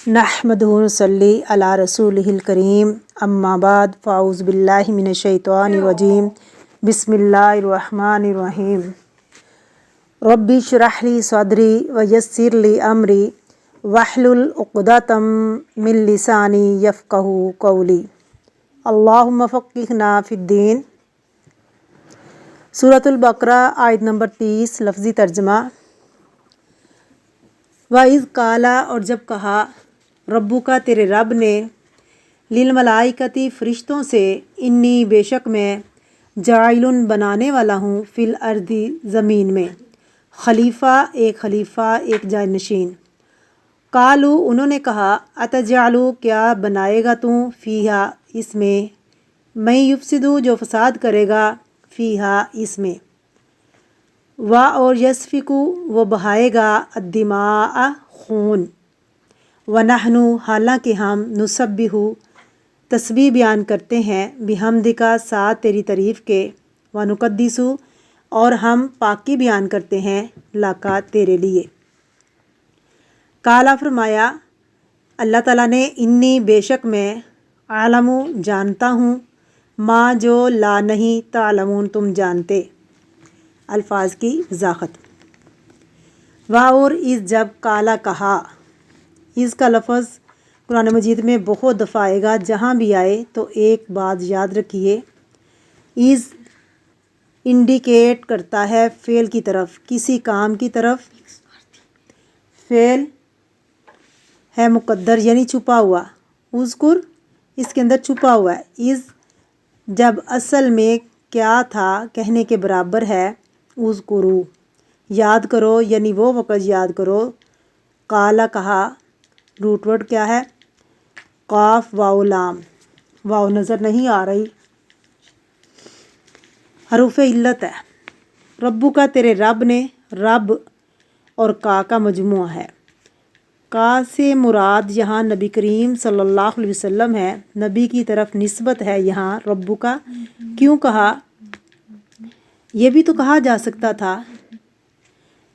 نحمدہ و نصلی علی رسولہ الکریم اما بعد فاعوذ باللہ من الشیطان الرجیم بسم اللہ الرحمن الرحیم رب اشرح لی صدری ویسر لی امری واحلل عقدۃ من لسانی یفقہوا قولی اللہم فقہنا فی الدین۔ سورۃ البقرہ آیت نمبر 30 لفظی ترجمہ۔ وَإِذْ قَالَ اور جب کہا ربو کا تیرے رب نے للملائکتی فرشتوں سے انی بے شک میں جاعلن بنانے والا ہوں فی الارض زمین میں خلیفہ ایک جانشین۔ قالو انہوں نے کہا اتجعلو کیا بنائے گا تو فیہا اس میں من یفسدو جو فساد کرے گا فیہا اس میں اور یسفکو وہ بہائے گا الدماء خون ونحن حالانکہ ہم نسبح تسبیح بیان کرتے ہیں بحمدکا ساتھ تیری تعریف کے ونقدس اور ہم پاکی بیان کرتے ہیں لاکا تیرے لیے۔ قالا فرمایا اللہ تعالیٰ نے انی بے شک میں عالم جانتا ہوں ما جو لا نہیں تعلمون تم جانتے۔ الفاظ کی وضاحت۔ اور اس جب کالا کہا، اس کا لفظ قرآن مجید میں بہت دفعہ آئے گا، جہاں بھی آئے تو ایک بات یاد رکھیے، از انڈیکیٹ کرتا ہے فعل کی طرف، کسی کام کی طرف۔ فعل ہے مقدر یعنی چھپا ہوا، اذکر اس کے اندر چھپا ہوا ہے، از جب اصل میں کیا تھا کہنے کے برابر ہے، اذکرو یاد کرو یعنی وہ وقت یاد کرو۔ قالا کہا، روٹ ورڈ کیا ہے؟ قاف واو لام، واو نظر نہیں آ رہی، حروف علت ہے۔ ربو کا تیرے رب نے، رب اور کا مجموعہ ہے۔ کا سے مراد یہاں نبی کریم صلی اللہ علیہ وسلم ہے، نبی کی طرف نسبت ہے یہاں ربو کا۔ کیوں کہا؟ یہ بھی تو کہا جا سکتا تھا،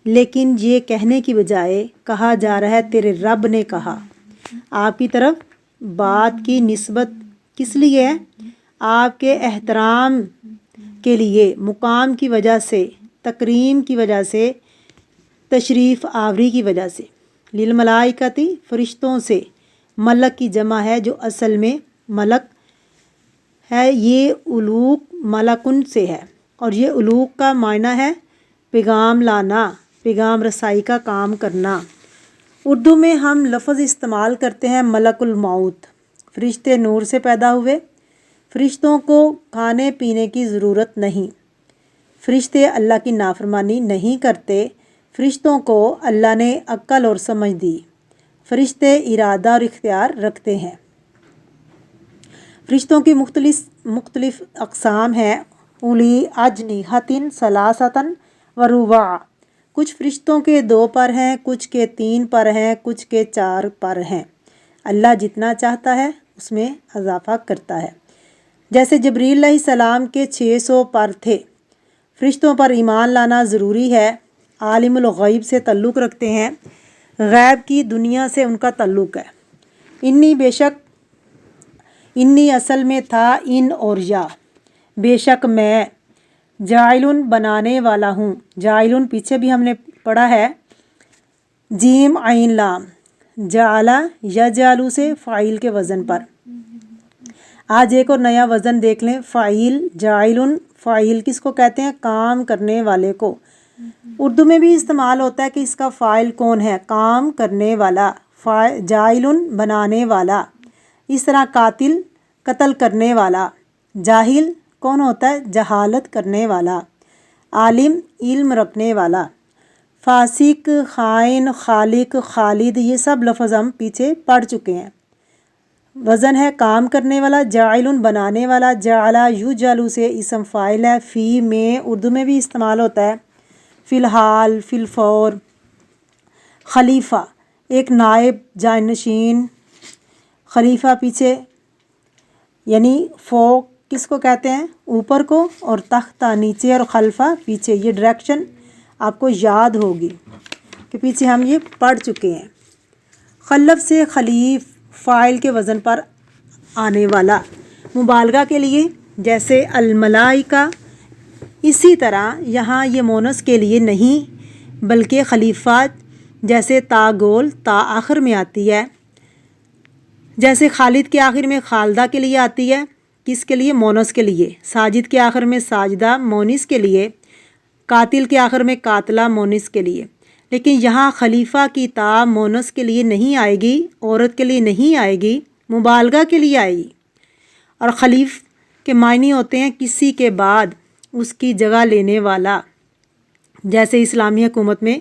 لیکن یہ کہنے کی بجائے کہا جا رہا ہے تیرے رب نے کہا۔ آپ کی طرف بات کی نسبت کس لیے ہے؟ آپ کے احترام کے لیے، مقام کی وجہ سے، تکریم کی وجہ سے، تشریف آوری کی وجہ سے۔ للملائکتی فرشتوں سے، ملک کی جمع ہے جو اصل میں ملک ہے، یہ علوق ملکن سے ہے، اور یہ علوق کا معنی ہے پیغام لانا، پیغام رسائی کا کام کرنا۔ اردو میں ہم لفظ استعمال کرتے ہیں ملک الموت۔ فرشتے نور سے پیدا ہوئے، فرشتوں کو کھانے پینے کی ضرورت نہیں، فرشتے اللہ کی نافرمانی نہیں کرتے، فرشتوں کو اللہ نے عقل اور سمجھ دی، فرشتے ارادہ اور اختیار رکھتے ہیں۔ فرشتوں کی مختلف اقسام ہیں، اولی اجنحۃ ثلاثۃ ورباع، کچھ فرشتوں کے 2 پر ہیں، کچھ کے 3 پر ہیں، کچھ کے 4 پر ہیں۔ اللہ جتنا چاہتا ہے اس میں اضافہ کرتا ہے۔ جیسے جبریل علیہ السلام کے 600 پر تھے۔ فرشتوں پر ایمان لانا ضروری ہے، عالم الغیب سے تعلق رکھتے ہیں، غیب کی دنیا سے ان کا تعلق ہے۔ انی بے شک، انی اصل میں تھا ان اور یا، بے شک میں جاعلن بنانے والا ہوں۔ جاعلن پیچھے بھی ہم نے پڑھا ہے، جیم عین لام، جعلا یجعلو سے فاعل کے وزن پر۔ آج ایک اور نیا وزن دیکھ لیں، فاعل جاعلن، فاعل کس کو کہتے ہیں؟ کام کرنے والے کو۔ اردو میں بھی استعمال ہوتا ہے کہ اس کا فاعل کون ہے؟ کام کرنے والا، جاعلن بنانے والا۔ اس طرح قاتل قتل کرنے والا، جاہل کون ہوتا ہے؟ جہالت کرنے والا، عالم علم رکھنے والا، فاسق خائن خالق خالد، یہ سب لفظ ہم پیچھے پڑھ چکے ہیں۔ وزن ہے کام کرنے والا، جاعلن بنانے والا، جعلا یجعلو سے اسم فاعل ہے، فی میں اردو میں بھی استعمال ہوتا ہے، فی الحال فی الفور۔ خلیفہ ایک نائب جانشین، خلیفہ پیچھے یعنی فوق کس کو کہتے ہیں؟ اوپر کو، اور تختہ نیچے، اور خلفہ پیچھے۔ یہ ڈائریکشن آپ کو یاد ہوگی کہ پیچھے ہم یہ پڑھ چکے ہیں۔ خلف سے خلیف فاعل کے وزن پر آنے والا، مبالغہ کے لیے جیسے الملائکہ، اسی طرح یہاں یہ مونس کے لیے نہیں بلکہ خلیفات جیسے تا گول تا آخر میں آتی ہے، جیسے خالد کے آخر میں خالدہ کے لیے آتی ہے، کس کے لیے؟ مونس کے لیے، ساجد کے آخر میں ساجدہ مونس کے لیے، قاتل کے آخر میں قاتلہ مونس کے لیے۔ لیکن یہاں خلیفہ کی تا مونس کے لیے نہیں آئے گی، عورت کے لیے نہیں آئے گی، مبالغہ کے لیے آئے گی۔ اور خلیف کے معنی ہوتے ہیں کسی کے بعد اس کی جگہ لینے والا، جیسے اسلامی حکومت میں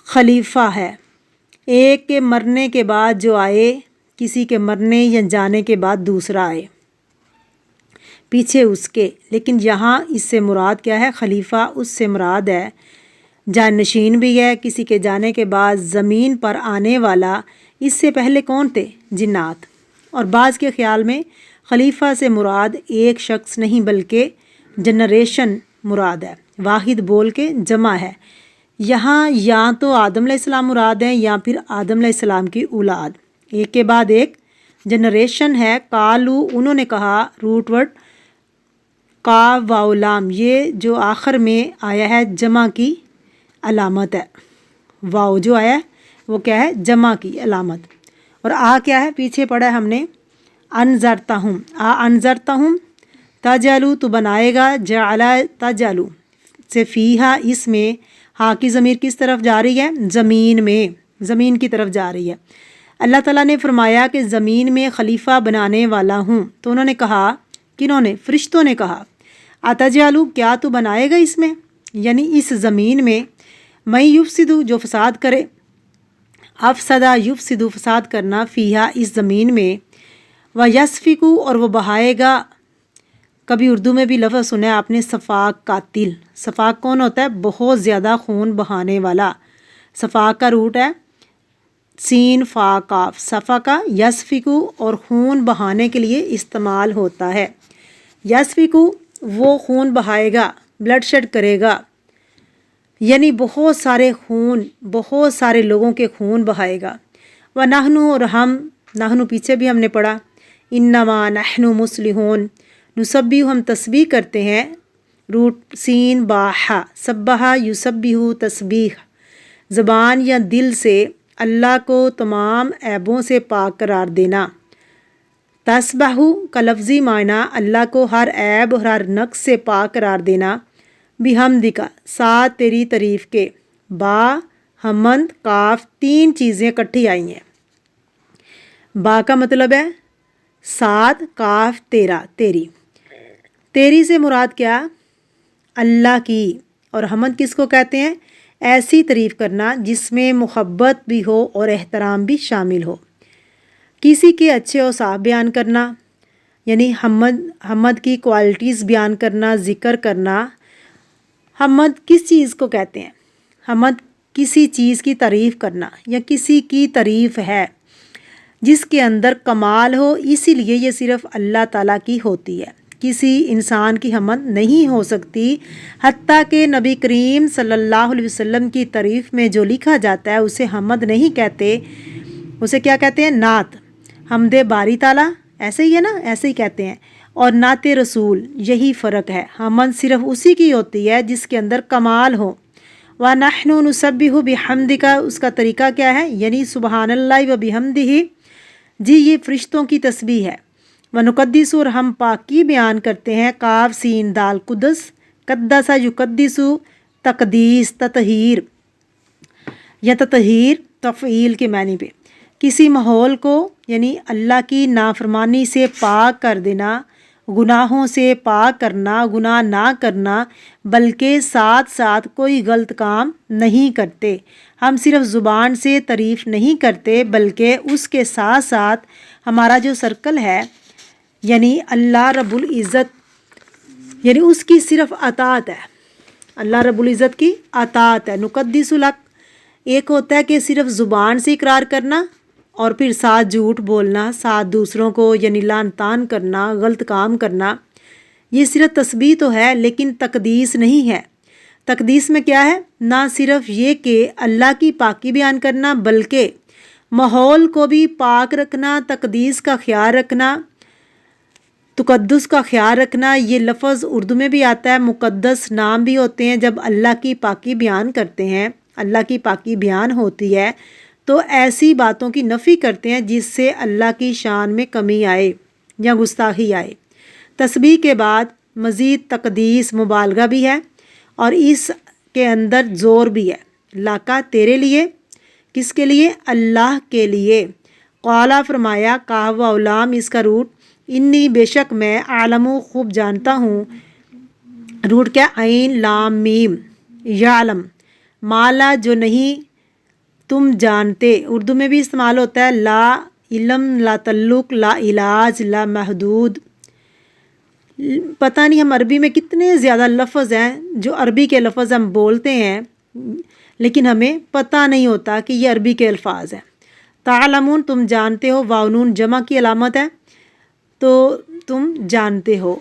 خلیفہ ہے، ایک کے مرنے کے بعد جو آئے، کسی کے مرنے یا جانے کے بعد دوسرا آئے پیچھے اس کے۔ لیکن یہاں اس سے مراد کیا ہے؟ خلیفہ اس سے مراد ہے جانشین بھی ہے، کسی کے جانے کے بعد زمین پر آنے والا۔ اس سے پہلے کون تھے؟ جنات۔ اور بعض کے خیال میں خلیفہ سے مراد ایک شخص نہیں بلکہ جنریشن مراد ہے، واحد بول کے جمع ہے۔ یہاں یا تو آدم علیہ السلام مراد ہیں یا پھر آدم علیہ السلام کی اولاد، ایک کے بعد ایک جنریشن ہے۔ قالو، انہوں نے کہا، روٹ ورڈ کا واو لام، یہ جو آخر میں آیا ہے جمع کی علامت ہے، واو جو آیا ہے وہ کیا ہے؟ جمع کی علامت۔ اور آ کیا ہے؟ پیچھے پڑھا ہے ہم نے، انذرتہم، انذرتہم، تجعلو تو بنائے گا، جعل تجعلو سے فیہا، اس میں ہا کی ضمیر کس طرف جا رہی ہے؟ زمین میں، زمین کی طرف جا رہی ہے۔ اللہ تعالیٰ نے فرمایا کہ زمین میں خلیفہ بنانے والا ہوں، تو انہوں نے کہا، کنہوں نے؟ فرشتوں نے کہا، اتجعلو، کیا تو بنائے گا اس میں، یعنی اس زمین میں، میں یفسدو، جو فساد کرے، افسدہ یفسدو، فساد کرنا، فیہا، اس زمین میں، ویسفکو، اور وہ بہائے گا۔ کبھی اردو میں بھی لفظ سنا ہے آپ نے، سفاک، قاتل۔ سفاک کون ہوتا ہے؟ بہت زیادہ خون بہانے والا۔ سفاک کا روٹ ہے سین فا کاف، صفا کا یسفکو، اور خون بہانے کے لیے استعمال ہوتا ہے۔ یسفکو، وہ خون بہائے گا، بلڈ شیڈ کرے گا، یعنی بہت سارے خون، بہت سارے لوگوں کے خون بہائے گا۔ وَنَحْنُ، اور ہم، نحنو پیچھے بھی ہم نے پڑھا، انما نحن مصلحون، نسبیح، ہم تسبیح کرتے ہیں، روٹ سین با ہا، سبحہ یسبح، تسبیح، زبان یا دل سے اللہ کو تمام عیبوں سے پاک قرار دینا۔ تسبح کا لفظی معنی اللہ کو ہر عیب اور ہر نقص سے پاک قرار دینا، بحمدکا، ساتھ تیری تعریف کے، با، حمد، کاف، تین چیزیں اکٹھی آئی ہیں۔ با کا مطلب ہے ساتھ، کاف تیرا، تیری، تیری سے مراد کیا؟ اللہ کی۔ اور حمد کس کو کہتے ہیں؟ ایسی تعریف کرنا جس میں محبت بھی ہو اور احترام بھی شامل ہو، کسی کے اچھے اوصاف بیان کرنا، یعنی حمد کی کوالٹیز بیان کرنا، ذکر کرنا۔ حمد کس چیز کو کہتے ہیں؟ حمد کسی چیز کی تعریف کرنا یا کسی کی تعریف ہے جس کے اندر کمال ہو، اسی لیے یہ صرف اللہ تعالیٰ کی ہوتی ہے، کسی انسان کی حمد نہیں ہو سکتی۔ حتیٰ کہ نبی کریم صلی اللہ علیہ وسلم کی تعریف میں جو لکھا جاتا ہے اسے حمد نہیں کہتے، اسے کیا کہتے ہیں؟ نعت، حمد باری تعالیٰ، ایسے ہی ہے نا، ایسے ہی کہتے ہیں، اور نعت رسول، یہی فرق ہے۔ حمد صرف اسی کی ہوتی ہے جس کے اندر کمال ہو۔ وَنَحْنُ نُسَبِّحُ بِحَمْدِكَ، اس کا طریقہ کیا ہے؟ یعنی سبحان اللہ و بحمدہ، جی یہ فرشتوں کی تسبیح ہے۔ وَنُقَدِّسُ، اور ہم پاکی بیان کرتے ہیں، کاف سین دال، قدس، قدس یقدس، تقدیس، تطہیر یا تطہیر تفعیل کے معنی پہ، کسی ماحول کو یعنی اللہ کی نافرمانی سے پاک کر دینا، گناہوں سے پاک کرنا، گناہ نہ کرنا، بلکہ ساتھ ساتھ کوئی غلط کام نہیں کرتے۔ ہم صرف زبان سے تعریف نہیں کرتے بلکہ اس کے ساتھ ساتھ ہمارا جو سرکل ہے یعنی اللہ رب العزت، یعنی اس کی صرف اطاعت ہے، اللہ رب العزت کی اطاعت ہے۔ نقدس لک، ایک ہوتا ہے کہ صرف زبان سے اقرار کرنا اور پھر ساتھ جھوٹ بولنا، ساتھ دوسروں کو یعنی لعن طعن کرنا، غلط کام کرنا، یہ صرف تسبیح تو ہے لیکن تقدیس نہیں ہے۔ تقدیس میں کیا ہے؟ نہ صرف یہ کہ اللہ کی پاکی بیان کرنا بلکہ ماحول کو بھی پاک رکھنا، تقدیس کا خیال رکھنا، تقدس کا خیال رکھنا، یہ لفظ اردو میں بھی آتا ہے۔ مقدس نام بھی ہوتے ہیں۔ جب اللہ کی پاکی بیان کرتے ہیں، اللہ کی پاکی بیان ہوتی ہے تو ایسی باتوں کی نفی کرتے ہیں جس سے اللہ کی شان میں کمی آئے یا گستاخی آئے۔ تسبیح کے بعد مزید تقدیس مبالغہ بھی ہے اور اس کے اندر زور بھی ہے۔ لاکا تیرے لیے، کس کے لیے؟ اللہ کے لیے۔ قالا فرمایا، کہا و اولام اس کا روٹ، انی بے شک میں، عالم خوب جانتا ہوں۔ روٹ کیا؟ عین لام میم، یعلم، مالا جو نہیں تم جانتے۔ اردو میں بھی استعمال ہوتا ہے، لا علم، لا تعلق، لا علاج، لا محدود۔ پتہ نہیں ہم عربی میں کتنے زیادہ لفظ ہیں جو عربی کے لفظ ہم بولتے ہیں لیکن ہمیں پتہ نہیں ہوتا کہ یہ عربی کے الفاظ ہیں۔ تعلمون تم جانتے ہو، واو نون جمع کی علامت ہے تو تم جانتے ہو۔